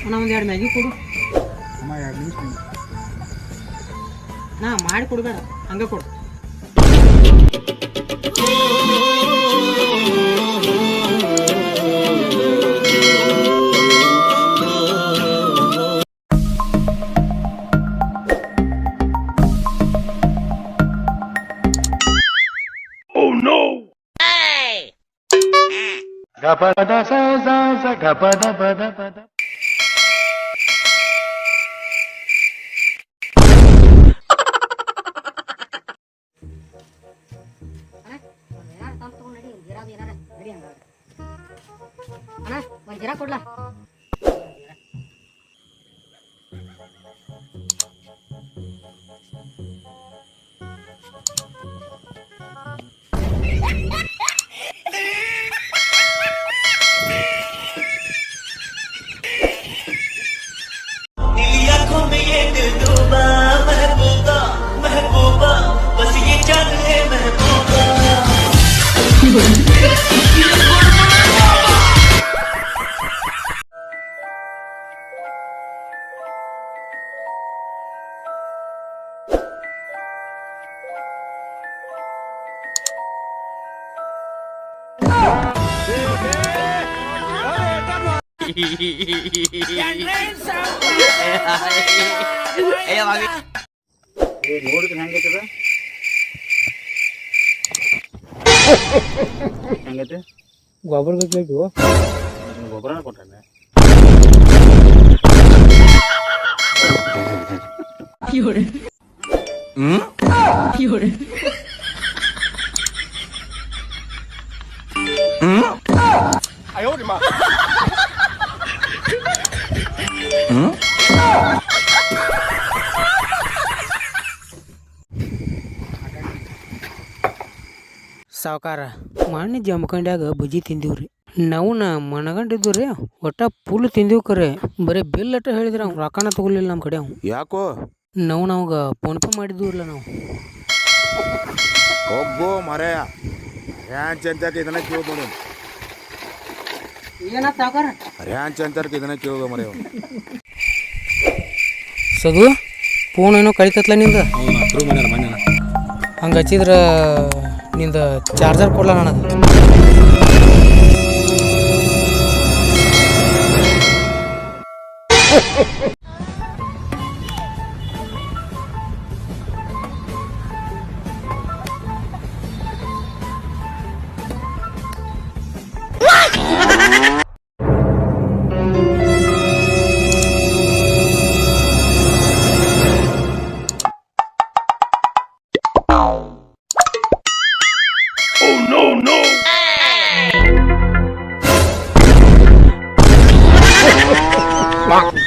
ಅಣ್ಣ ಒಂದು 2 ಮ್ಯಾಗಿ ಕೊಡು. ಅಮ್ಮ 2 ನಿಮಿಷ ನಾ ಮಾಡಿ ಕೊಡ್ಬೇಡ, ಹಂಗೆ ಕೊಡು. ಗಪದ ಸ ಸ ಸ ಗಪದ ಪದ ಪದ. ಅಣ್ಣ ಒಂದು ಜೀರಾ ಕೊಡ್ಲಾ? ನೋಡಿದ್ರೆ ಹೆಂಗೈತದ? ಹೆಂಗೈತೆ? ಗೊಬ್ಬರ ಬೇಕು. ಗೊಬ್ಬರನ ಕೊಟ್ಟಾನೆ. ಸಾವುಕಾರ ಮಣ್ಣಿ ಜಮಖಂಡ್ಯಾಗ ಬಜ್ಜಿ ತಿಂದೀವ್ರಿ. ನಾವು ಮನಗಂಡಿದ್ದು ರೀ, ಒಟ್ಟ ಫುಲ್ ತಿಂದೀವಿ. ಕರೆ ಬರೀ ಬಿಲ್ ಅಟ್ಟ ಹೇಳಿದ್ರೆ ಅವ್ನು ರೊಕ್ಕನ ತಗೊಲಿಲ್ಲ ನಮ್ಮ ಕಡೆ. ಅವ್ನು ಯಾಕೋ ನಮ್ಗ ಫೋನ್ ಪೇ ಮಾಡಿದ್ವಿರಲ್ಲ ನಾವು. ಹೋಗೋ ಮರೆಯ ರ್ಯಾಂಚ್ ಅಂತ ಇದನ್ನ ಕೇಳೋದು ನೋಡಿ. ಏನ ಸಾವುಕಾರ ರ್ಯಾಂಚ್ ಅಂತ ಇದನ್ನ ಕೇಳೋದು ಮರೆಯ. ಸದು ಫೋನ್ ಏನೋ ಕಳಿತತ್ಲ ನಿಂದ. ಹಂಗೆ ಹಚ್ಚಿದ್ರ ನಿಂದ ಚಾರ್ಜರ್ ಕೊಡ್ಲ ನನಗೆ. no!